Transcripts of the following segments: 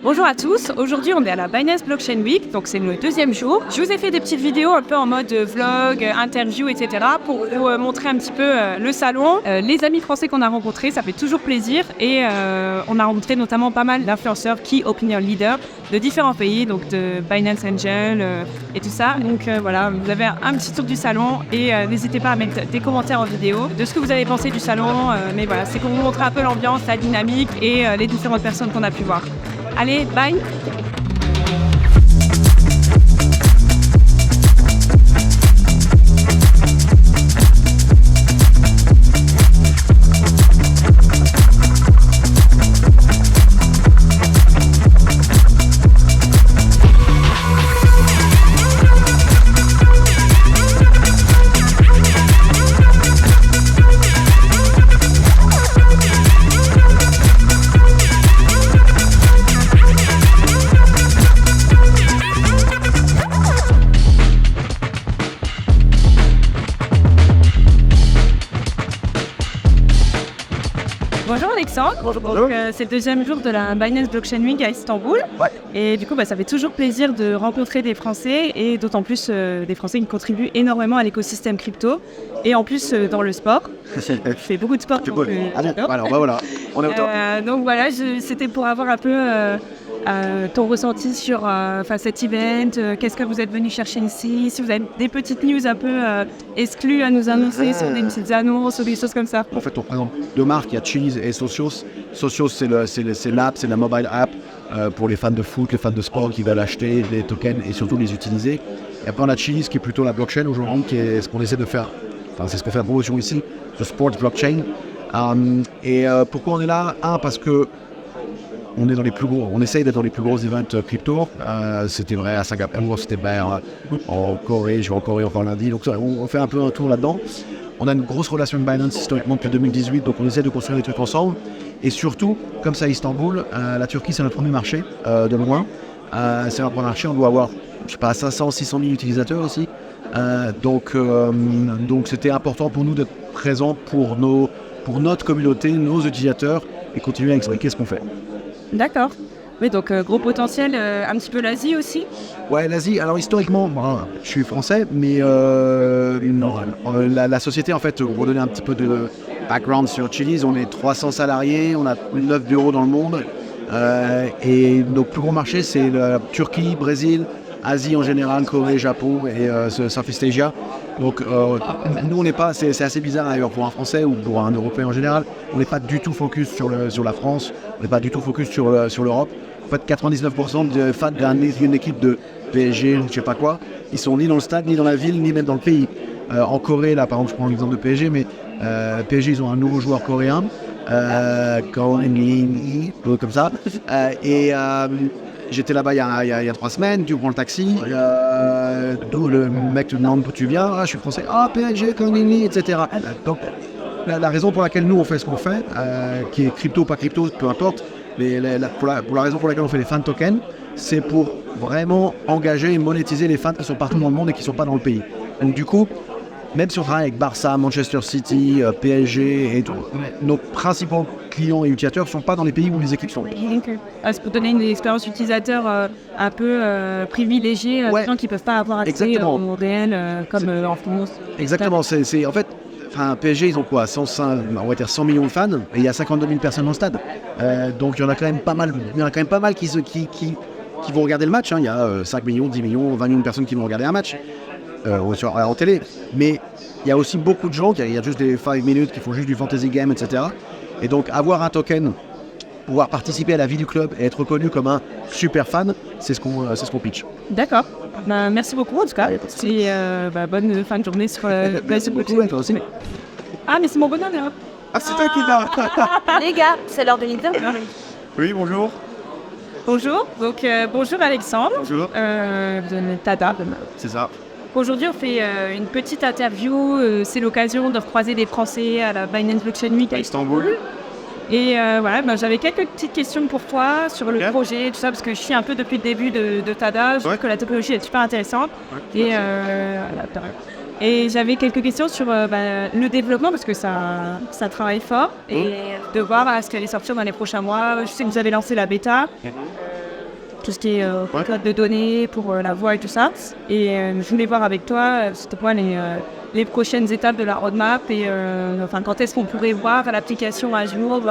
Bonjour à tous, aujourd'hui on est à la Binance Blockchain Week, donc c'est le deuxième jour. Je vous ai fait des petites vidéos un peu en mode vlog, interview, etc. pour vous montrer un petit peu le salon, les amis français qu'on a rencontrés, ça fait toujours plaisir et on a rencontré notamment pas mal d'influenceurs, key opinion leaders de différents pays, donc de Binance Angel et tout ça. Donc voilà, vous avez un petit tour du salon et n'hésitez pas à mettre des commentaires en vidéo de ce que vous avez pensé du salon, mais voilà, c'est pour vous montrer un peu l'ambiance, la dynamique et les différentes personnes qu'on a pu voir. Allez, bye! Bonjour Alexandre, Bonjour. c'est le deuxième jour de la Binance Blockchain Week à Istanbul. Ouais. Et du coup ça fait toujours plaisir de rencontrer des Français et d'autant plus des Français qui contribuent énormément à l'écosystème crypto et en plus dans le sport. Je fais beaucoup de sport. Donc, j'adore. Alors voilà, on est au top. Donc voilà, c'était pour avoir un peu ton ressenti sur cet event, qu'est-ce que vous êtes venu chercher ici, si vous avez des petites news un peu exclues à nous annoncer sur des petites annonces ou des choses comme ça. En fait, on présente deux marques, il y a Chiliz et Socios. Socios, c'est l'app, c'est la mobile app pour les fans de foot, les fans de sport qui veulent acheter des tokens et surtout les utiliser. Et après, on a Chiliz qui est plutôt la blockchain aujourd'hui, qui est ce qu'on essaie de faire. Enfin, c'est ce qu'on fait la promotion ici, le sport blockchain. Pourquoi on est là? Parce que on est dans les plus gros, on essaye d'être dans les plus gros events crypto. C'était vrai à Singapour, c'était vrai en Corée, je vais en Corée encore lundi. Donc on fait un peu un tour là-dedans. On a une grosse relation avec Binance historiquement depuis 2018, donc on essaie de construire des trucs ensemble. Et surtout, comme ça à Istanbul, la Turquie c'est notre premier marché de loin. C'est notre premier marché, on doit avoir, je sais pas, 500, 600 000 utilisateurs aussi. Donc c'était important pour nous d'être présents pour notre communauté, nos utilisateurs et continuer à expliquer ce qu'on fait. D'accord. Oui, donc gros potentiel, un petit peu l'Asie aussi. Ouais, l'Asie, alors historiquement, je suis français, mais la société, en fait, pour donner un petit peu de background sur Chiliz, on est 300 salariés, on a 9 bureaux dans le monde, et nos plus gros marchés, c'est la Turquie, Brésil, Asie en général, Corée, Japon et Southeast Asia. Donc nous, on n'est pas, c'est assez bizarre d'ailleurs pour un Français ou pour un Européen en général, on n'est pas du tout focus sur la France, on n'est pas du tout focus sur l'Europe. En fait, 99% des fans d'une équipe de PSG, je sais pas quoi, ils sont ni dans le stade, ni dans la ville, ni même dans le pays. En Corée, là par exemple, je prends l'exemple de PSG, mais PSG, ils ont un nouveau joueur coréen, comme ça, j'étais là-bas il y a 3 semaines, tu prends le taxi, le mec te demande d'où tu viens, je suis français, PSG, etc. Donc la raison pour laquelle nous on fait ce qu'on fait, qui est crypto ou pas crypto, peu importe, mais pour la raison pour laquelle on fait les fan tokens, c'est pour vraiment engager et monétiser les fans qui sont partout dans le monde et qui ne sont pas dans le pays. Donc du coup, même si on travaille avec Barça, Manchester City, PSG et tout, nos principaux clients et utilisateurs ne sont pas dans les pays où les équipes sont. C'est pour donner une expérience utilisateur un peu privilégiée, des gens qui ne peuvent pas avoir accès au réel comme en France. Exactement, c'est en fait, PSG, ils ont quoi, 100 millions de fans et il y a 52 000 personnes dans le stade. Donc il y en a quand même pas mal, qui vont regarder le match. Il y a 5 millions, 10 millions, 20 millions de personnes qui vont regarder un match. En télé, mais il y a aussi beaucoup de gens, il y a juste des 5 minutes qui font juste du fantasy game, etc. Et donc avoir un token, pouvoir participer à la vie du club et être reconnu comme un super fan, c'est ce qu'on pitch. D'accord, merci beaucoup en tout cas, et bonne fin de journée sur la aussi. Ah mais c'est mon bonhomme là. Ah c'est toi qui l'as. Les gars, c'est l'heure de l'interview. Oui, bonjour. Bonjour, donc bonjour Alexandre. Bonjour. De Tada. C'est ça. Aujourd'hui, on fait une petite interview. C'est l'occasion de recroiser des Français à la Binance Blockchain Week à Istanbul. Et voilà, j'avais quelques petites questions pour toi sur le projet, tout ça, parce que je suis un peu depuis le début de Tada. Je trouve que la topologie est super intéressante. Et j'avais quelques questions sur le développement, parce que ça travaille fort, et de voir ce qui allait sortir dans les prochains mois. Je sais que vous avez lancé la bêta. tout ce qui est code de données pour la voix et tout ça. Et je voulais voir avec toi, c'était quoi les prochaines étapes de la roadmap et quand est-ce qu'on pourrait voir l'application à jour.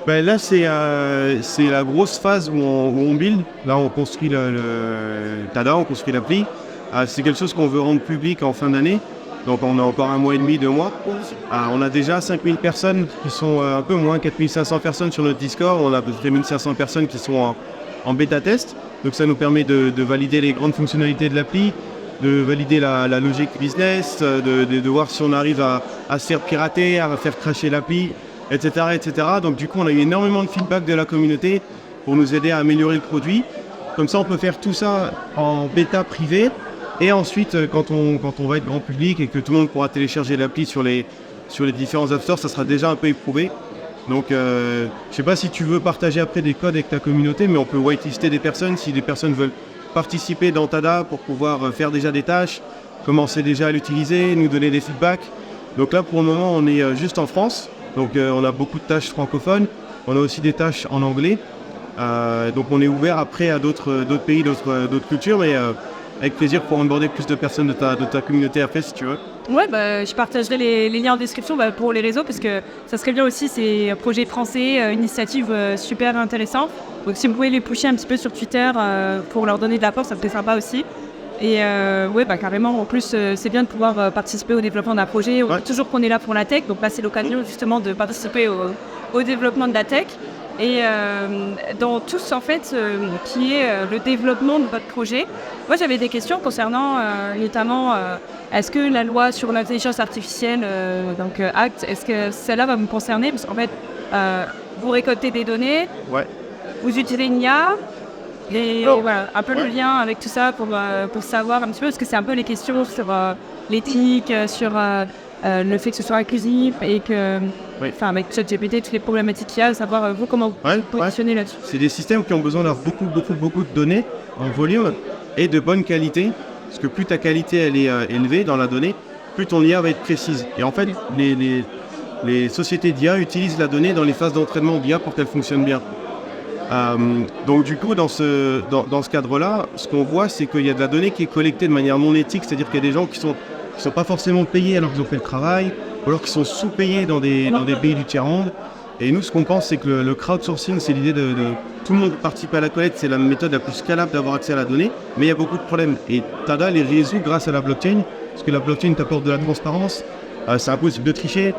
Là, c'est la grosse phase où on build. Là, on construit le Tada, on construit l'appli. C'est quelque chose qu'on veut rendre public en fin d'année. Donc, on a encore 1 mois et demi, 2 mois. On a déjà 5000 personnes qui sont un peu moins, 4500 personnes sur notre Discord. On a à peu près 1500 personnes qui sont en bêta-test. Donc, ça nous permet de valider les grandes fonctionnalités de l'appli, de valider la logique business, de voir si on arrive à se faire pirater, à faire crasher l'appli, etc., etc. Donc du coup, on a eu énormément de feedback de la communauté pour nous aider à améliorer le produit. Comme ça, on peut faire tout ça en bêta privée. Et ensuite, quand on va être grand public et que tout le monde pourra télécharger l'appli sur les différents App Store, ça sera déjà un peu éprouvé. Donc, je ne sais pas si tu veux partager après des codes avec ta communauté, mais on peut whitelister des personnes si des personnes veulent participer dans Tada pour pouvoir faire déjà des tâches, commencer déjà à l'utiliser, nous donner des feedbacks. Donc là, pour le moment, on est juste en France. Donc on a beaucoup de tâches francophones. On a aussi des tâches en anglais. Donc on est ouvert après à d'autres pays, d'autres cultures, mais avec plaisir pour onboarder plus de personnes de ta communauté après si tu veux. Ouais, je partagerai les liens en description pour les réseaux parce que ça serait bien aussi, c'est un projet français, initiative super intéressante. Donc si vous pouvez les pusher un petit peu sur Twitter pour leur donner de la force, ça me fait sympa aussi. Et carrément, en plus, c'est bien de pouvoir participer au développement d'un projet. On dit toujours qu'on est là pour la tech, donc là c'est l'occasion justement de participer au développement de la tech. Et dans tout en fait, qui est le développement de votre projet. Moi j'avais des questions concernant notamment est-ce que la loi sur l'intelligence artificielle, donc Act, est-ce que celle-là va me concerner? Parce qu'en fait, vous récoltez des données, vous utilisez une IA, et voilà, un peu le lien avec tout ça pour savoir un petit peu, parce que c'est un peu les questions sur l'éthique, sur le fait que ce soit inclusif et que, avec ChatGPT, toutes les problématiques qu'il y a, savoir vous comment vous positionnez là-dessus. C'est des systèmes qui ont besoin d'avoir beaucoup de données en volume et de bonne qualité, parce que plus ta qualité elle est élevée dans la donnée, plus ton IA va être précise. Et en fait, les sociétés d'IA utilisent la donnée dans les phases d'entraînement d'IA pour qu'elle fonctionne bien. Donc du coup, dans ce cadre-là, ce qu'on voit, c'est qu'il y a de la donnée qui est collectée de manière non éthique, c'est-à-dire qu'il y a des gens qui sont pas forcément payés alors qu'ils ont fait le travail, ou alors qui sont sous-payés dans des pays du tiers-monde. Et nous, ce qu'on pense, c'est que le crowdsourcing, c'est l'idée de tout le monde participer à la collecte, c'est la méthode la plus scalable d'avoir accès à la donnée, mais il y a beaucoup de problèmes. Et Tada les résout grâce à la blockchain, parce que la blockchain t'apporte de la transparence, c'est impossible de tricher,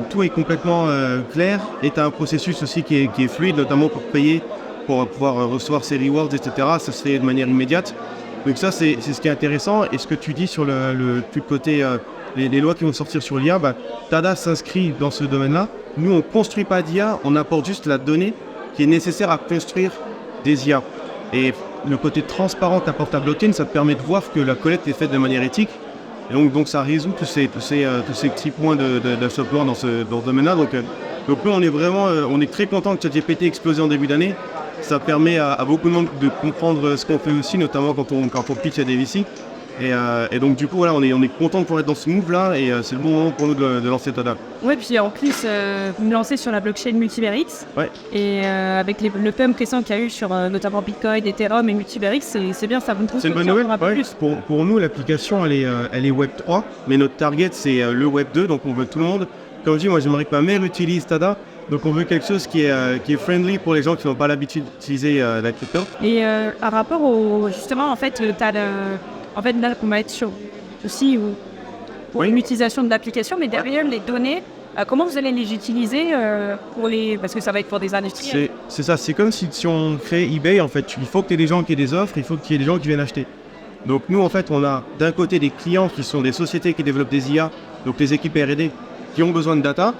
tout est complètement clair, et tu as un processus aussi qui est fluide, notamment pour payer, pour pouvoir recevoir ses rewards, etc. Ça se fait de manière immédiate. Donc ça, c'est ce qui est intéressant. Et ce que tu dis sur le côté les lois qui vont sortir sur l'IA, Tada s'inscrit dans ce domaine-là. Nous, on ne construit pas d'IA, on apporte juste la donnée qui est nécessaire à construire des IA. Et le côté transparent qu'apporte la blockchain, ça te permet de voir que la collecte est faite de manière éthique. Et donc ça résout tous ces petits points d'achoppement dans ce domaine-là. Donc nous, on est très content que ChatGPT ait explosé en début d'année. Ça permet à beaucoup de monde de comprendre ce qu'on fait aussi, notamment quand on pitch à des VC. Et donc du coup, voilà, on est content de pouvoir être dans ce move-là et c'est le bon moment pour nous de lancer Tada. Ouais, puis en plus, vous me lancez sur la blockchain Multiverix. Ouais. Et avec le pump récent qu'il y a eu sur notamment Bitcoin, Ethereum et Multiverix, c'est bien, ça vous trouve. C'est une bonne nouvelle. Ouais. Pour nous, l'application, elle est Web 3, mais notre target, c'est le Web 2, donc on veut tout le monde. Comme je dis, moi, j'aimerais que ma mère utilise Tada. Donc on veut quelque chose qui est friendly pour les gens qui n'ont pas l'habitude d'utiliser la crypto. Et par rapport au justement en fait là on va être sur aussi pour l'utilisation de l'application, mais derrière les données, comment vous allez les utiliser parce que ça va être pour des industries. C'est ça, c'est comme si on crée eBay en fait. Il faut que tu aies des gens qui aient des offres, il faut qu'il y ait des gens qui viennent acheter. Donc nous en fait on a d'un côté des clients qui sont des sociétés qui développent des IA, donc les équipes R&D qui ont besoin de data.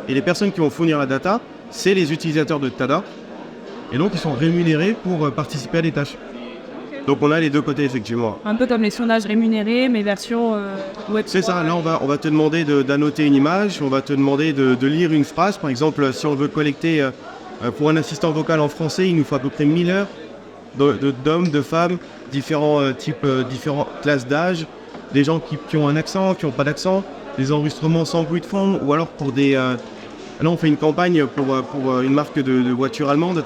Et les personnes qui vont fournir la data, c'est les utilisateurs de Tada. Et donc, ils sont rémunérés pour participer à des tâches. Donc, on a les deux côtés, effectivement. Un peu comme les sondages rémunérés, mais version web. C'est ça. Là, on va te demander d'annoter une image. On va te demander de lire une phrase. Par exemple, si on veut collecter pour un assistant vocal en français, il nous faut à peu près 1000 heures d'hommes, de femmes, différents classes d'âge, des gens qui ont un accent, qui n'ont pas d'accent, des enregistrements sans bruit de fond, ou alors pour des... Là, on fait une campagne pour une marque de voitures allemande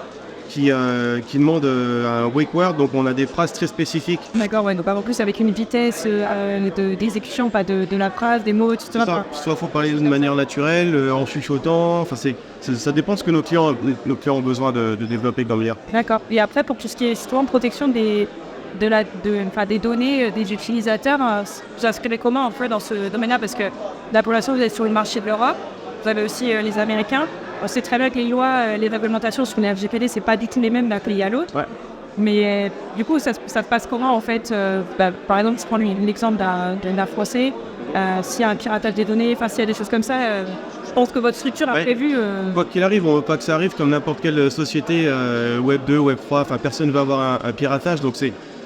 qui demande un wake word, donc on a des phrases très spécifiques. D'accord, ouais, donc en plus avec une vitesse d'exécution, pas de la phrase, des mots, etc. Soit il faut parler d'une manière naturelle, en chuchotant, ça dépend de ce que nos clients ont besoin de développer comme lire. D'accord. Et après, pour tout ce qui est justement protection des données des utilisateurs, vous inscrivez comment en fait dans ce domaine-là? Parce que là pour l'instant vous êtes sur le marché de l'Europe, vous avez aussi les Américains. On sait très bien que les lois, les réglementations sur les RGPD, c'est pas du tout les mêmes d'un pays à l'autre. Ouais. Mais du coup, ça se passe comment en fait? Par exemple, je prends l'exemple d'un Français, s'il y a un piratage des données, s'il y a des choses comme ça, je pense que votre structure a prévu... Quoi qu'il arrive, on ne veut pas que ça arrive comme n'importe quelle société Web 2, Web 3, personne ne va avoir un piratage, donc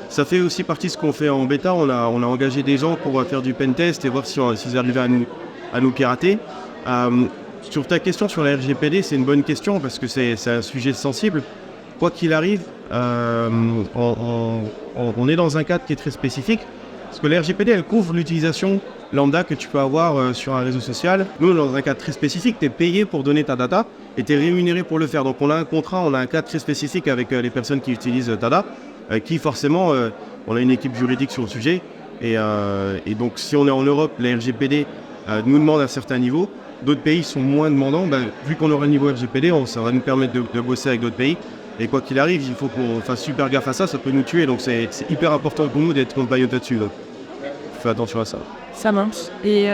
ça fait aussi partie de ce qu'on fait en bêta. On a engagé des gens pour faire du pen test et voir s'ils arrivaient à nous pirater. Sur ta question sur la RGPD, c'est une bonne question parce que c'est un sujet sensible. Quoi qu'il arrive, on est dans un cadre qui est très spécifique. Parce que la RGPD, elle couvre l'utilisation lambda que tu peux avoir sur un réseau social. Nous, dans un cadre très spécifique, tu es payé pour donner ta data et tu es rémunéré pour le faire. Donc on a un contrat, on a un cadre très spécifique avec les personnes qui utilisent ta data, qui forcément, on a une équipe juridique sur le sujet. Et donc si on est en Europe, la RGPD nous demande un certain niveau. D'autres pays sont moins demandants. Vu qu'on aura le niveau RGPD, ça va nous permettre de bosser avec d'autres pays. Et quoi qu'il arrive, il faut qu'on fasse super gaffe à ça, ça peut nous tuer. Donc c'est hyper important pour nous d'être compliant là-dessus. Donc fais attention à ça. Ça marche. Et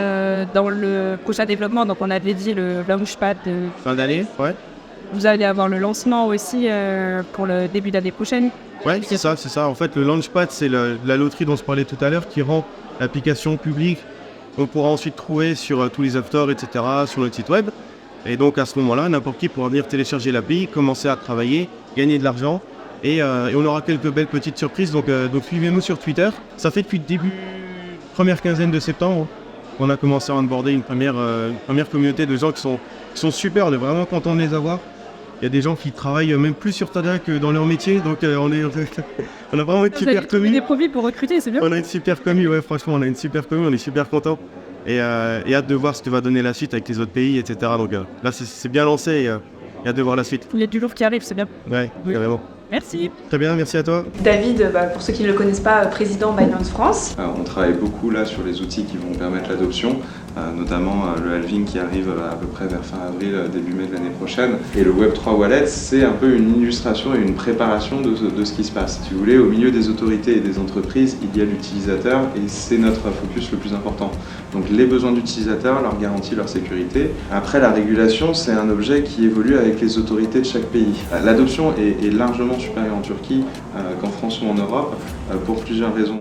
dans le prochain développement, donc on avait dit le Launchpad. Fin d'année, ouais. Vous allez avoir le lancement aussi pour le début d'année prochaine. Ouais, c'est ça. En fait, le Launchpad, c'est la loterie dont je parlais tout à l'heure qui rend l'application publique. On pourra ensuite trouver sur tous les App Store, etc., sur notre site web. Et donc à ce moment-là, n'importe qui pourra venir télécharger l'appli, commencer à travailler, gagner de l'argent. Et on aura quelques belles petites surprises. Donc suivez-nous sur Twitter. Ça fait depuis le début, première quinzaine de septembre, qu'on a commencé à onboarder une première communauté de gens qui sont super. On est vraiment contents de les avoir. Il y a des gens qui travaillent même plus sur Tada que dans leur métier. Donc on a vraiment une super commu. Des profils pour recruter, c'est bien. On a une super commu, ouais, franchement, on a une super commu, on est super contents. Et hâte de voir ce que va donner la suite avec les autres pays, etc. Donc là, c'est bien lancé et hâte de voir la suite. Il y a du lourd qui arrive, c'est bien. Ouais, carrément. Merci. Très bien, merci à toi. David, pour ceux qui ne le connaissent pas, président Binance France. On travaille beaucoup là sur les outils qui vont permettre l'adoption, notamment le halving qui arrive à peu près vers fin avril, début mai de l'année prochaine. Et le Web3 Wallet, c'est un peu une illustration et une préparation de ce qui se passe. Si vous voulez, au milieu des autorités et des entreprises, il y a l'utilisateur et c'est notre focus le plus important. Donc les besoins d'utilisateurs, leur garantie, leur sécurité. Après, la régulation, c'est un objet qui évolue avec les autorités de chaque pays. L'adoption est largement supérieure en Turquie qu'en France ou en Europe pour plusieurs raisons.